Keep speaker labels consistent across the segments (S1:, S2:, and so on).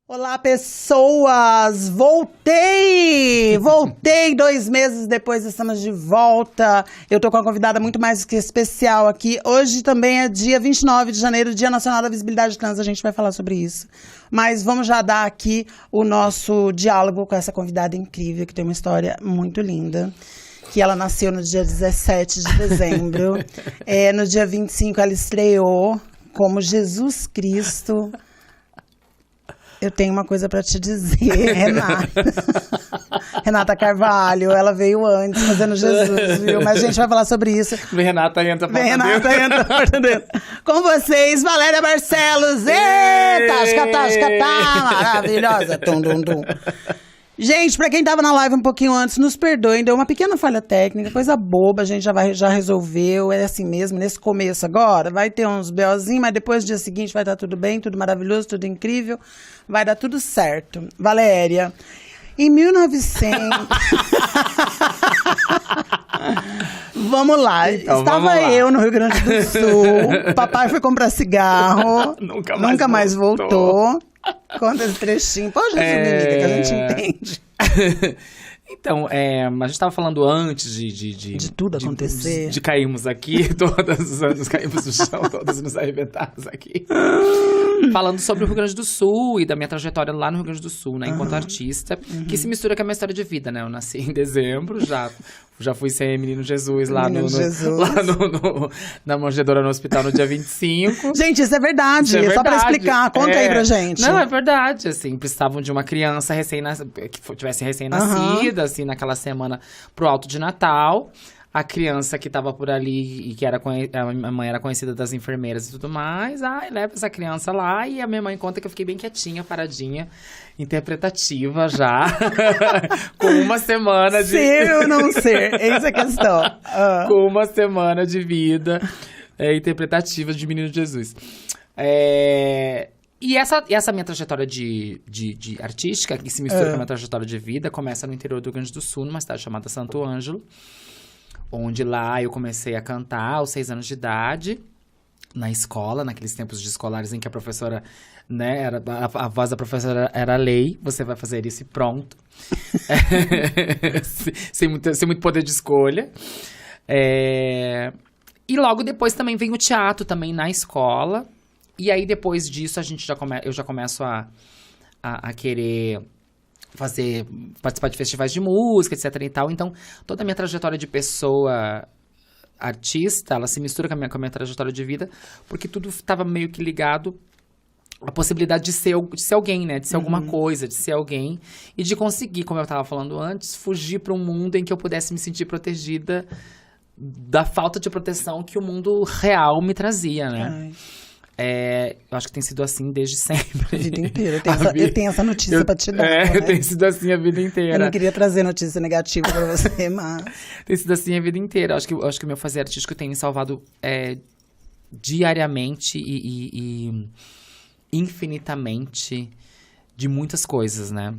S1: Olá, pessoas! Voltei! Voltei 2 meses depois, estamos de volta. Eu tô com uma convidada muito mais que especial aqui. Hoje também é dia 29 de janeiro, Dia Nacional da Visibilidade Trans. A gente vai falar sobre isso. Mas vamos já dar aqui o nosso diálogo com essa convidada incrível, que tem uma história muito linda. Que ela nasceu no dia 17 de dezembro. No dia 25 ela estreou como Jesus Cristo. Eu tenho uma coisa pra te dizer, Renata. Renata Carvalho, ela veio antes fazendo Jesus, viu? Mas a gente vai falar sobre isso.
S2: Renata entra pra
S1: dentro. Com vocês, Valéria Barcelos. Eita, tasca, maravilhosa. Tum, dum, dum. Gente, pra quem tava na live um pouquinho antes, nos perdoem, deu uma pequena falha técnica, coisa boba, a gente já resolveu, é assim mesmo, nesse começo agora, vai ter uns BOzinhos, mas depois do dia seguinte vai estar tudo bem, tudo maravilhoso, tudo incrível, vai dar tudo certo. Valéria, em 1900... Vamos lá,
S2: então,
S1: estava eu no Rio Grande do Sul, papai foi comprar cigarro, nunca mais voltou. Conta esse trechinho. Pode resumir, amiga, que a gente entende.
S2: Então, a gente estava falando antes de
S1: tudo acontecer.
S2: De cairmos aqui, nos caímos no chão, todos nos arrebentamos aqui. Falando sobre o Rio Grande do Sul e da minha trajetória lá no Rio Grande do Sul, né? Enquanto artista, que se mistura com a minha história de vida, né? Eu nasci em dezembro, já fui ser Menino Jesus lá na manjedoura no hospital no dia 25.
S1: Gente, isso é verdade. Isso é verdade. Só pra explicar, conta aí pra gente.
S2: Não, é verdade, assim, precisavam de uma criança que tivesse recém-nascida, assim, naquela semana pro alto de Natal. A criança que tava por ali e que a minha mãe era conhecida das enfermeiras e tudo mais. Leva essa criança lá e a minha mãe conta que eu fiquei bem quietinha, paradinha, interpretativa já. Com uma semana de...
S1: Ser ou não ser, essa é a questão.
S2: Com uma semana de vida interpretativa de Menino Jesus. E essa minha trajetória de artística, que se mistura com a minha trajetória de vida, começa no interior do Rio Grande do Sul, numa cidade chamada Santo Ângelo. Onde lá eu comecei a cantar aos 6 anos de idade, na escola, naqueles tempos de escolares em que a professora, né, a voz da professora era lei, você vai fazer isso e pronto. sem muito poder de escolha. E logo depois também vem o teatro também na escola. E aí depois disso eu já começo a querer... participar de festivais de música, etc e tal. Então, toda a minha trajetória de pessoa artista, ela se mistura com a minha trajetória de vida, porque tudo estava meio que ligado à possibilidade de ser alguém, né? De ser alguma coisa, de ser alguém. E de conseguir, como eu estava falando antes, fugir para um mundo em que eu pudesse me sentir protegida da falta de proteção que o mundo real me trazia, né? Eu acho que tem sido assim desde sempre.
S1: A vida inteira. Eu tenho essa notícia pra te dar. Né?
S2: Tem sido assim a vida inteira.
S1: Eu não queria trazer notícia negativa pra você, mas...
S2: Tem sido assim a vida inteira. Acho que o meu fazer artístico tem me salvado diariamente e infinitamente de muitas coisas, né?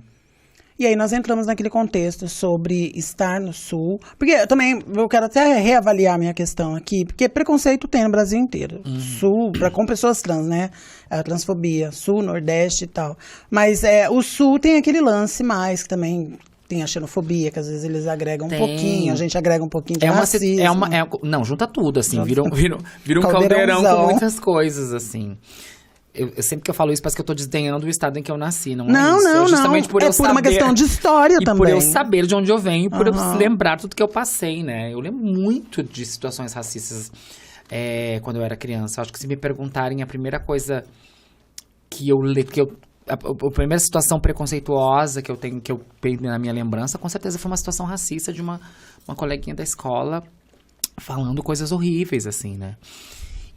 S1: E aí nós entramos naquele contexto sobre estar no Sul. Porque eu quero até reavaliar a minha questão aqui, porque preconceito tem no Brasil inteiro. Sul, com pessoas trans, né? A transfobia, Sul, Nordeste e tal. Mas o Sul tem aquele lance mais, que também tem a xenofobia, que às vezes eles agregam um pouquinho, a gente agrega um pouquinho de racismo.
S2: Não, junta tudo, assim, vira um caldeirão com muitas coisas, assim. Eu sempre que eu falo isso, parece que eu tô desdenhando o estado em que eu nasci, não é isso?
S1: Não, justamente por eu saber, uma questão de história também.
S2: Por eu saber de onde eu venho, por eu lembrar tudo que eu passei, né? Eu lembro muito de situações racistas quando eu era criança. Eu acho que se me perguntarem a primeira coisa a primeira situação preconceituosa que eu tenho na minha lembrança, com certeza foi uma situação racista de uma coleguinha da escola falando coisas horríveis, assim, né?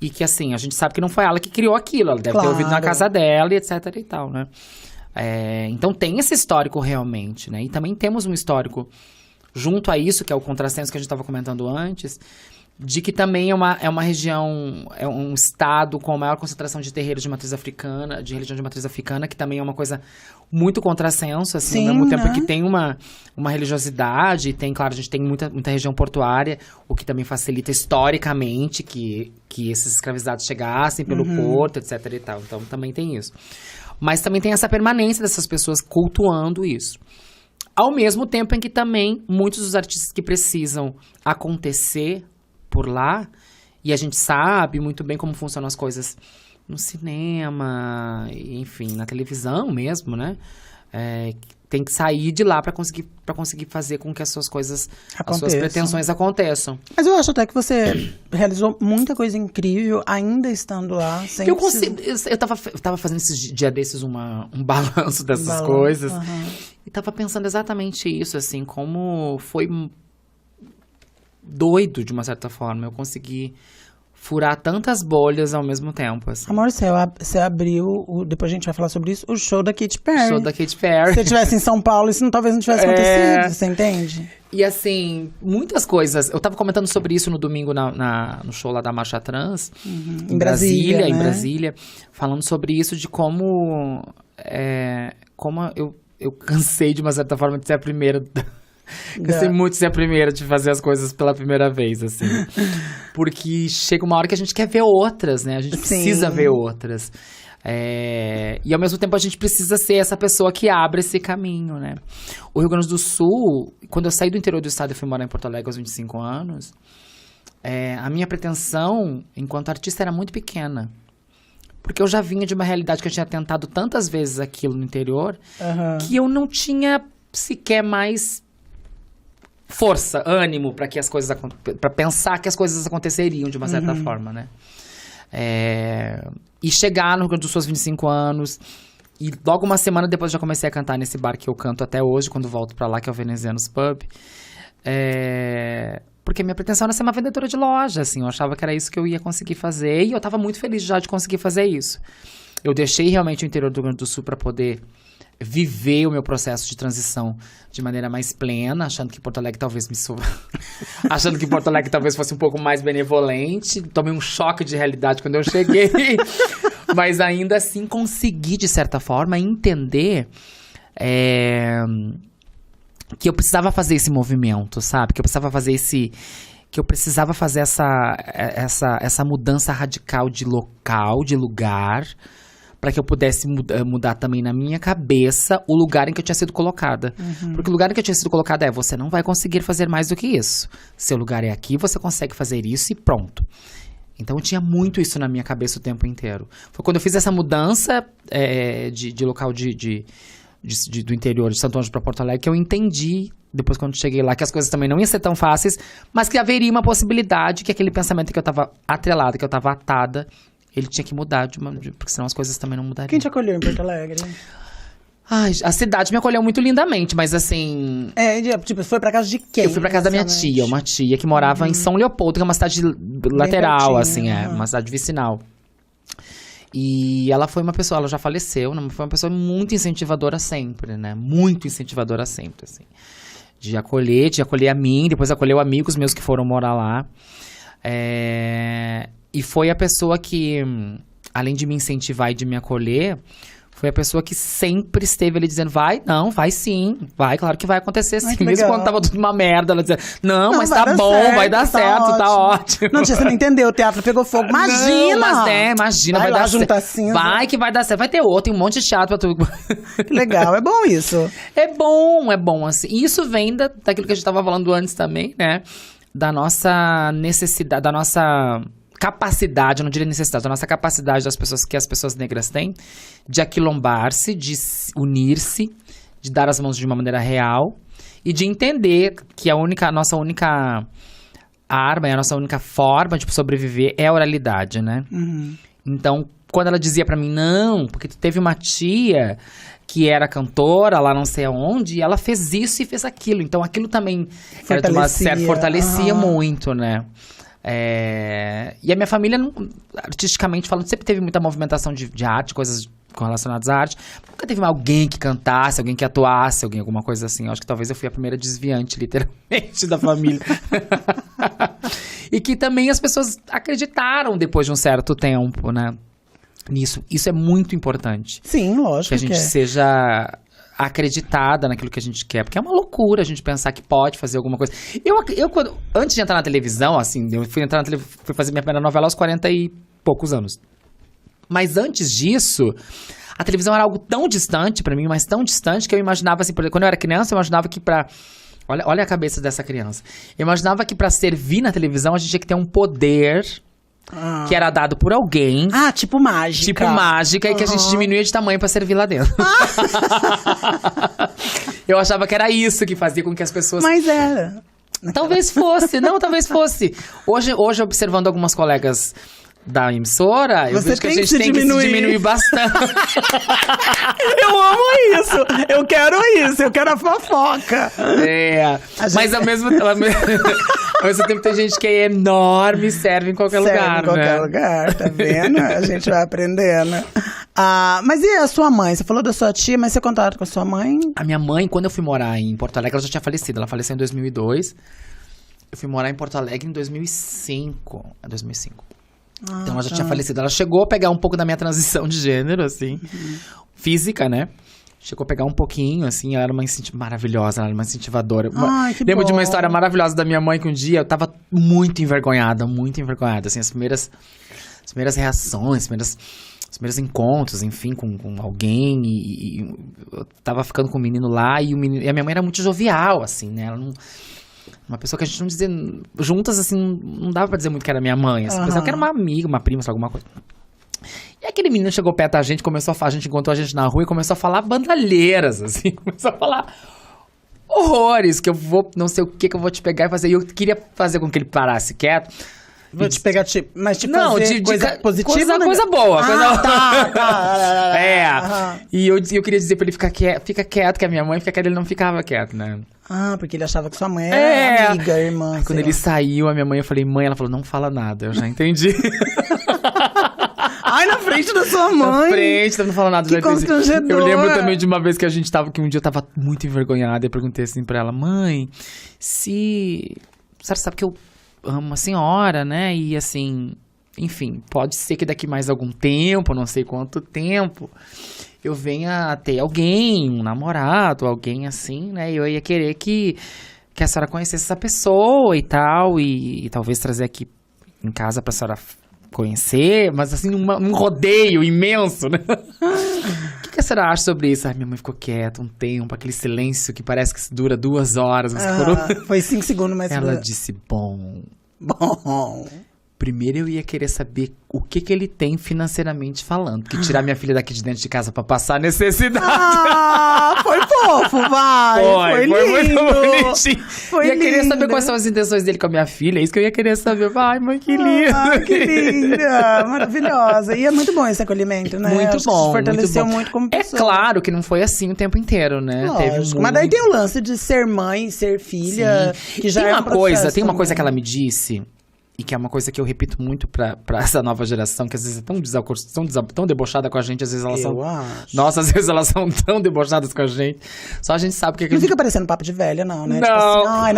S2: E que, assim, a gente sabe que não foi ela que criou aquilo. Ela deve ter ouvido na casa dela e etc e tal, né? Então, tem esse histórico realmente, né? E também temos um histórico junto a isso, que é o contrassenso que a gente estava comentando antes, de que também é uma região, é um estado com a maior concentração de terreiros de matriz africana, de religião de matriz africana, que também é uma coisa muito contrassenso, assim,
S1: sim,
S2: ao mesmo tempo,
S1: né?
S2: que tem uma religiosidade, tem, claro, a gente tem muita região portuária, o que também facilita historicamente que esses escravizados chegassem pelo porto, etc e tal. Então, também tem isso. Mas também tem essa permanência dessas pessoas cultuando isso. Ao mesmo tempo em que também muitos dos artistas que precisam acontecer por lá, e a gente sabe muito bem como funcionam as coisas no cinema, enfim, na televisão mesmo, né? Tem que sair de lá para conseguir fazer com que as suas coisas, as suas pretensões aconteçam.
S1: Mas eu acho até que você realizou muita coisa incrível ainda estando lá.
S2: Eu tava fazendo esses dias desses um balanço dessas coisas. E tava pensando exatamente isso, assim, como foi doido, de uma certa forma, eu consegui furar tantas bolhas ao mesmo tempo, assim.
S1: Amor, você abriu, depois a gente vai falar sobre isso, o show da Katy Perry.
S2: Show da Katy Perry.
S1: Se você estivesse em São Paulo, isso talvez não tivesse acontecido, você entende?
S2: E assim, muitas coisas. Eu tava comentando sobre isso no domingo no show lá da Marcha Trans.
S1: Em Brasília, né?
S2: Em Brasília. Falando sobre isso, de como eu cansei, de uma certa forma, de ser a primeira... Cansei muito de ser a primeira, de fazer as coisas pela primeira vez, assim. Porque chega uma hora que a gente quer ver outras, né? A gente precisa ver outras. E ao mesmo tempo a gente precisa ser essa pessoa que abre esse caminho, né? O Rio Grande do Sul, quando eu saí do interior do estado e fui morar em Porto Alegre aos 25 anos, a minha pretensão, enquanto artista, era muito pequena. Porque eu já vinha de uma realidade que eu tinha tentado tantas vezes aquilo no interior, que eu não tinha sequer mais força, ânimo para que as coisas, para pensar que as coisas aconteceriam de uma certa forma, né? E chegar no Rio Grande do Sul aos 25 anos, e logo uma semana depois já comecei a cantar nesse bar que eu canto até hoje, quando volto para lá, que é o Venezianos Pub. Porque minha pretensão era ser uma vendedora de loja, assim, eu achava que era isso que eu ia conseguir fazer, e eu estava muito feliz já de conseguir fazer isso. Eu deixei realmente o interior do Rio Grande do Sul para poder viver o meu processo de transição de maneira mais plena, achando que Porto Alegre talvez achando que Porto Alegre talvez fosse um pouco mais benevolente. Tomei um choque de realidade quando eu cheguei, mas ainda assim consegui, de certa forma, entender que eu precisava fazer esse movimento, sabe? Que eu precisava fazer essa mudança radical de local, de lugar, para que eu pudesse mudar também na minha cabeça o lugar em que eu tinha sido colocada. Porque o lugar em que eu tinha sido colocada você não vai conseguir fazer mais do que isso. Seu lugar é aqui, você consegue fazer isso e pronto. Então eu tinha muito isso na minha cabeça o tempo inteiro. Foi quando eu fiz essa mudança de local do interior de Santo Ângelo para Porto Alegre que eu entendi, depois quando cheguei lá, que as coisas também não iam ser tão fáceis, mas que haveria uma possibilidade que aquele pensamento que eu estava atrelada, que eu estava atada, ele tinha que mudar, porque senão as coisas também não mudariam.
S1: Quem te acolheu em Porto Alegre?
S2: Ai, a cidade me acolheu muito lindamente, mas assim...
S1: foi pra casa de quem?
S2: Eu fui pra casa da minha tia, uma tia que morava em São Leopoldo, que é uma cidade lateral, assim, uma cidade vicinal. E ela foi uma pessoa, ela já faleceu, né? Foi uma pessoa muito incentivadora sempre, né? Muito incentivadora sempre, assim. De acolher a mim, depois acolheu amigos meus que foram morar lá. E foi a pessoa que, além de me incentivar e de me acolher, foi a pessoa que sempre esteve ali dizendo, vai sim, claro que vai acontecer sim. Mesmo quando tava tudo uma merda, ela dizia, não, mas tá bom, certo, vai dar certo, tá ótimo.
S1: Não, tia, você não entendeu, o teatro pegou fogo, imagina!
S2: Não, mas imagina, vai dar certo.
S1: Cinza.
S2: Vai que vai dar certo, vai ter outro, tem um monte de teatro pra tu.
S1: Legal, é bom isso.
S2: É bom, assim. E isso vem daquilo que a gente tava falando antes também, né? Da nossa necessidade, da nossa capacidade, eu não diria necessidade, da nossa capacidade que as pessoas negras têm de aquilombar-se, de unir-se, de dar as mãos de uma maneira real e de entender que a nossa única arma, a nossa única forma de sobreviver é a oralidade, né? Então, quando ela dizia pra mim, não, porque tu teve uma tia que era cantora lá não sei aonde, e ela fez isso e fez aquilo. Então, aquilo também era de uma certa, fortalecia muito, né? E a minha família, artisticamente falando, sempre teve muita movimentação de arte, coisas relacionadas à arte. Nunca teve alguém que cantasse, alguém que atuasse, alguma coisa assim. Eu acho que talvez eu fui a primeira desviante, literalmente, da família. E que também as pessoas acreditaram depois de um certo tempo, né? Nisso. Isso é muito importante.
S1: Sim, lógico.
S2: Que a gente seja acreditada naquilo que a gente quer. Porque é uma loucura a gente pensar que pode fazer alguma coisa. Antes de entrar na televisão, assim, eu fui fazer minha primeira novela aos 40 e poucos anos. Mas antes disso, A televisão era algo tão distante pra mim, mas tão distante que eu imaginava assim, por exemplo, quando eu era criança, eu imaginava que pra... Olha a cabeça dessa criança. Eu imaginava que pra servir na televisão a gente tinha que ter um poder que era dado por alguém.
S1: Ah, tipo mágica.
S2: Tipo mágica, e que a gente diminuía de tamanho pra servir lá dentro. Eu achava que era isso que fazia com que as pessoas...
S1: Mas era.
S2: Talvez fosse, não, talvez fosse. Hoje observando algumas colegas da emissora, eu vejo que a gente tem que se diminuir bastante.
S1: Eu amo isso. Eu quero a fofoca.
S2: Mas ao mesmo tempo tem gente que é enorme e serve em qualquer lugar,
S1: em qualquer lugar, tá vendo? A gente vai aprendendo. Mas e a sua mãe? Você falou da sua tia, mas você contato com a sua mãe?
S2: A minha mãe, quando eu fui morar em Porto Alegre, ela já tinha falecido. Ela faleceu em 2002. Eu fui morar em Porto Alegre em 2005. Então ela já tinha falecido. Ela chegou a pegar um pouco da minha transição de gênero, assim, física, né? Chegou a pegar um pouquinho, assim, ela era uma maravilhosa, ela era uma incentivadora. Lembro de uma história maravilhosa da minha mãe, que um dia eu tava muito envergonhada, assim, as primeiras reações, os primeiros encontros, enfim, com alguém, e eu tava ficando com um menino lá, e a minha mãe era muito jovial, assim, né? Ela não... Uma pessoa que a gente não dizia... Juntas, assim, não dava pra dizer muito que era minha mãe. Assim, pensava que era uma amiga, uma prima, alguma coisa. E aquele menino chegou perto da gente, a gente encontrou a gente na rua e começou a falar bandalheiras, assim. Começou a falar horrores, que eu vou... Não sei o que eu vou te pegar e fazer. E eu queria fazer com que ele parasse quieto.
S1: Vou te pegar, mas tipo,
S2: não,
S1: fazer coisa positiva?
S2: Coisa boa.
S1: Tá.
S2: E eu queria dizer pra ele fica quieto, que a minha mãe fica quieto, ele não ficava quieto, né?
S1: Porque ele achava que sua mãe era amiga, irmã.
S2: Aí, quando ele saiu, a minha mãe, eu falei, mãe, ela falou, não fala nada, eu já entendi.
S1: Ai, na frente da sua mãe.
S2: Na frente, não fala nada.
S1: Que constrangedor.
S2: Eu lembro também de uma vez que que um dia eu tava muito envergonhada, e eu perguntei assim pra ela, mãe, você sabe que eu amo a senhora, né? E assim, enfim, pode ser que daqui mais algum tempo, não sei quanto tempo, eu venha a ter alguém, um namorado, alguém assim, né? E eu ia querer que a senhora conhecesse essa pessoa e tal, e talvez trazer aqui em casa pra senhora conhecer, mas assim, um rodeio imenso, né? O que a senhora acha sobre isso? Minha mãe ficou quieta um tempo, aquele silêncio que parece que dura 2 horas.
S1: Foi 5 segundos, mas...
S2: Ela disse, bom... Primeiro eu ia querer saber o que ele tem financeiramente falando. Porque tirar minha filha daqui de dentro de casa pra passar necessidade.
S1: Foi fofo, vai. Foi lindo.
S2: Muito bonitinho. Ia querer saber quais são as intenções dele com a minha filha. É isso que eu ia querer saber. Ai, mãe, que linda.
S1: Que linda. Maravilhosa. E é muito bom esse acolhimento, né?
S2: Muito bom.
S1: Que te fortaleceu muito como pessoa.
S2: É claro que não foi assim o tempo inteiro, né?
S1: Lógico, mas daí tem o lance de ser mãe, ser filha.
S2: Sim.
S1: Que já
S2: tem uma coisa que ela me disse... E que é uma coisa que eu repito muito pra essa nova geração, que às vezes é tão debochada com a gente, às vezes elas são...
S1: acho.
S2: Nossa, às vezes elas são tão debochadas com a gente. Só a gente sabe o que...
S1: Não fica parecendo papo de velha, não, né?
S2: Não.
S1: Tipo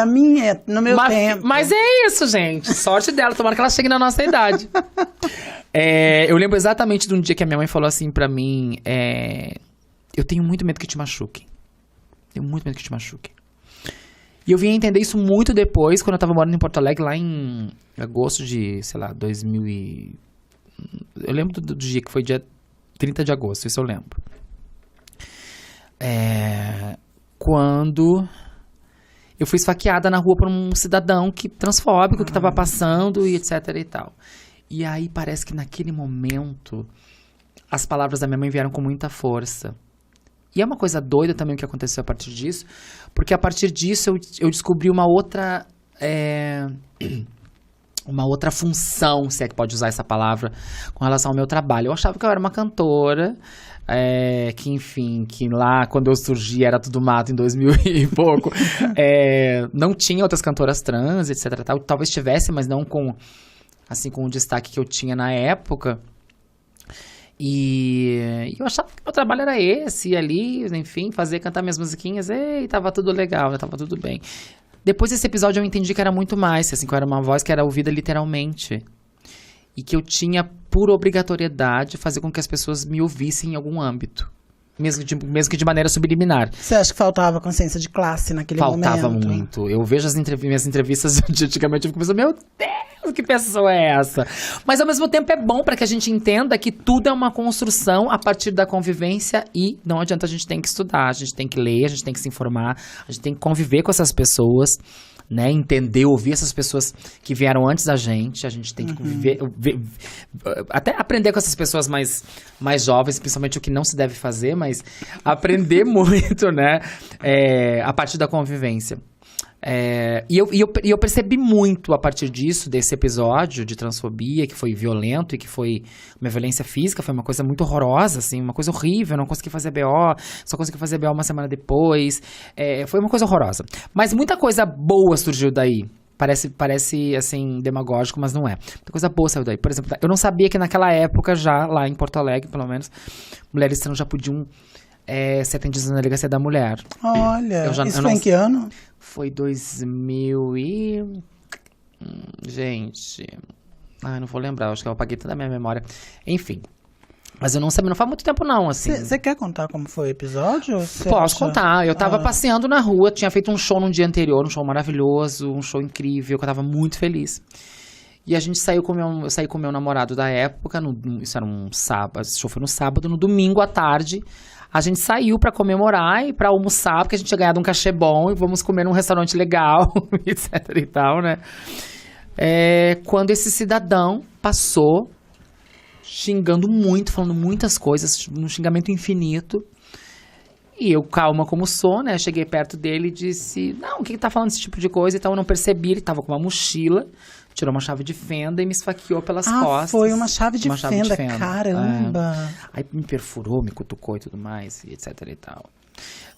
S1: assim, no meu tempo.
S2: Mas é isso, gente. Sorte dela, tomara que ela chegue na nossa idade. Eu lembro exatamente de um dia que a minha mãe falou assim pra mim, eu tenho muito medo que te machuque. Tenho muito medo que te machuque. E eu vim entender isso muito depois, quando eu tava morando em Porto Alegre, lá em agosto de, sei lá, 2000 e... Eu lembro do dia, que foi dia 30 de agosto, isso eu lembro. Quando eu fui esfaqueada na rua por um cidadão transfóbico que tava passando e etc e tal. E aí parece que naquele momento, as palavras da minha mãe vieram com muita força. E é uma coisa doida também o que aconteceu a partir disso, porque a partir disso eu descobri uma outra função, se é que pode usar essa palavra, com relação ao meu trabalho. Eu achava que eu era uma cantora, que lá quando eu surgi era tudo mato em 2000 e pouco, não tinha outras cantoras trans, etc. Talvez tivesse, mas não com o destaque que eu tinha na época. E eu achava que meu trabalho era esse, ali, enfim, cantar minhas musiquinhas, e tava tudo legal, tava tudo bem. Depois desse episódio eu entendi que era muito mais, assim, que eu era uma voz que era ouvida literalmente. E que eu tinha, por obrigatoriedade, fazer com que as pessoas me ouvissem em algum âmbito. Mesmo que de maneira subliminar.
S1: Você acha que faltava consciência de classe naquele momento?
S2: Faltava muito. Eu vejo minhas entrevistas de antigamente, eu fico pensando, meu Deus, Que pessoa é essa? Mas ao mesmo tempo é bom para que a gente entenda que tudo é uma construção a partir da convivência e não adianta, a gente tem que estudar, a gente tem que ler, a gente tem que se informar, a gente tem que conviver com essas pessoas, né, entender, ouvir essas pessoas que vieram antes da gente, a gente tem que conviver, até aprender com essas pessoas mais jovens, principalmente o que não se deve fazer, mas aprender muito, né, a partir da convivência. E eu percebi muito a partir disso, desse episódio de transfobia, que foi violento e que foi uma violência física, foi uma coisa muito horrorosa, assim, uma coisa horrível, eu não consegui fazer BO, só consegui fazer BO uma semana depois, foi uma coisa horrorosa. Mas muita coisa boa surgiu daí. Parece, assim, demagógico, mas não é. Muita coisa boa saiu daí. Por exemplo, eu não sabia que naquela época já, lá em Porto Alegre, pelo menos, mulheres trans já podiam ser atendidas na delegacia da mulher.
S1: Olha, isso foi em que ano?
S2: Foi 2000 e... Gente... Ai, não vou lembrar, acho que eu apaguei toda a minha memória. Enfim. Mas eu não sabia, não faz muito tempo não, assim.
S1: Você quer contar como foi o episódio?
S2: Posso contar. Eu tava passeando na rua, tinha feito um show no dia anterior, um show maravilhoso, um show incrível, que eu tava muito feliz. E a gente saiu com eu saí com o meu namorado da época, isso era um sábado, esse show foi no sábado, no domingo à tarde... A gente saiu pra comemorar e pra almoçar, porque a gente tinha ganhado um cachê bom e vamos comer num restaurante legal, etc e tal, né? Quando esse cidadão passou xingando muito, falando muitas coisas, um xingamento infinito. E eu, calma como sou, né? Cheguei perto dele e disse, não, o que tá falando esse tipo de coisa? Então eu não percebi, ele tava com uma mochila, tirou uma chave de fenda e me esfaqueou pelas costas.
S1: Foi uma chave de fenda, caramba.
S2: Aí me perfurou, me cutucou e tudo mais, e etc e tal.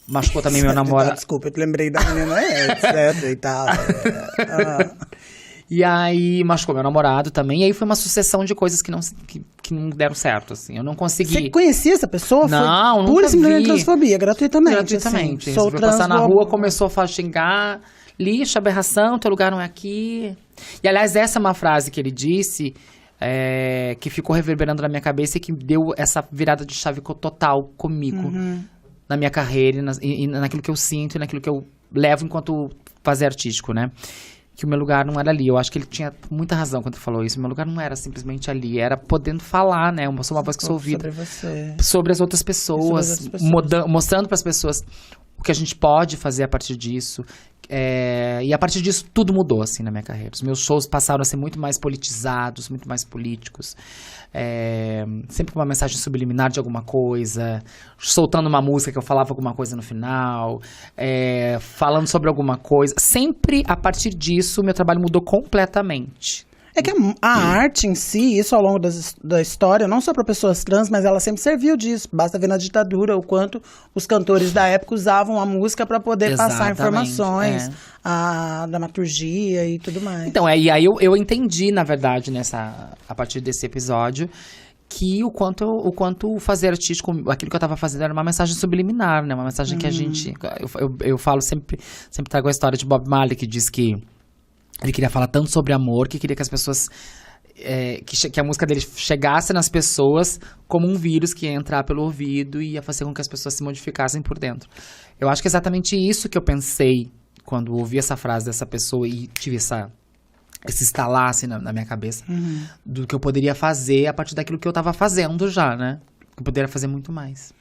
S2: Machucou também meu namorado.
S1: Desculpa, eu te lembrei da menina, etc e tal.
S2: E aí machucou meu namorado também, e aí foi uma sucessão de coisas que não deram certo, assim. Eu não consegui...
S1: Você conhecia essa pessoa?
S2: Não,
S1: foi
S2: nunca
S1: pura e simplesmente
S2: vi.
S1: Transfobia, gratuitamente.
S2: Gratuitamente.
S1: Assim,
S2: Foi passar na rua, começou a xingar, lixo, aberração, teu lugar não é aqui. E, aliás, essa é uma frase que ele disse, que ficou reverberando na minha cabeça e que deu essa virada de chave total comigo. Na minha carreira e naquilo que eu sinto e naquilo que eu levo enquanto fazer artístico, né? Que o meu lugar não era ali. Eu acho que ele tinha muita razão quando ele falou isso. O meu lugar não era simplesmente ali, era podendo falar, né? Eu sou uma voz que sou ouvida.
S1: Sobre você.
S2: Sobre as outras pessoas, mostrando para as pessoas o que a gente pode fazer a partir disso. E a partir disso tudo mudou, assim, na minha carreira. Os meus shows passaram a ser muito mais politizados, muito mais políticos. Sempre com uma mensagem subliminar de alguma coisa, soltando uma música que eu falava alguma coisa no final, falando sobre alguma coisa. Sempre a partir disso, meu trabalho mudou completamente.
S1: É que a arte em si, isso ao longo da história, não só para pessoas trans, mas ela sempre serviu disso. Basta ver na ditadura o quanto os cantores da época usavam a música para poder passar informações, a dramaturgia e tudo mais.
S2: Então, e aí eu entendi, na verdade, a partir desse episódio, que o quanto fazer artístico, aquilo que eu estava fazendo era uma mensagem subliminar, né? Uma mensagem que a gente... Eu falo sempre trago a história de Bob Marley, que diz que ele queria falar tanto sobre amor, que queria que as pessoas... que a música dele chegasse nas pessoas como um vírus que ia entrar pelo ouvido e ia fazer com que as pessoas se modificassem por dentro. Eu acho que é exatamente isso que eu pensei quando ouvi essa frase dessa pessoa e tive esse estalar assim, na minha cabeça, do que eu poderia fazer a partir daquilo que eu estava fazendo já, né? Eu poderia fazer muito mais.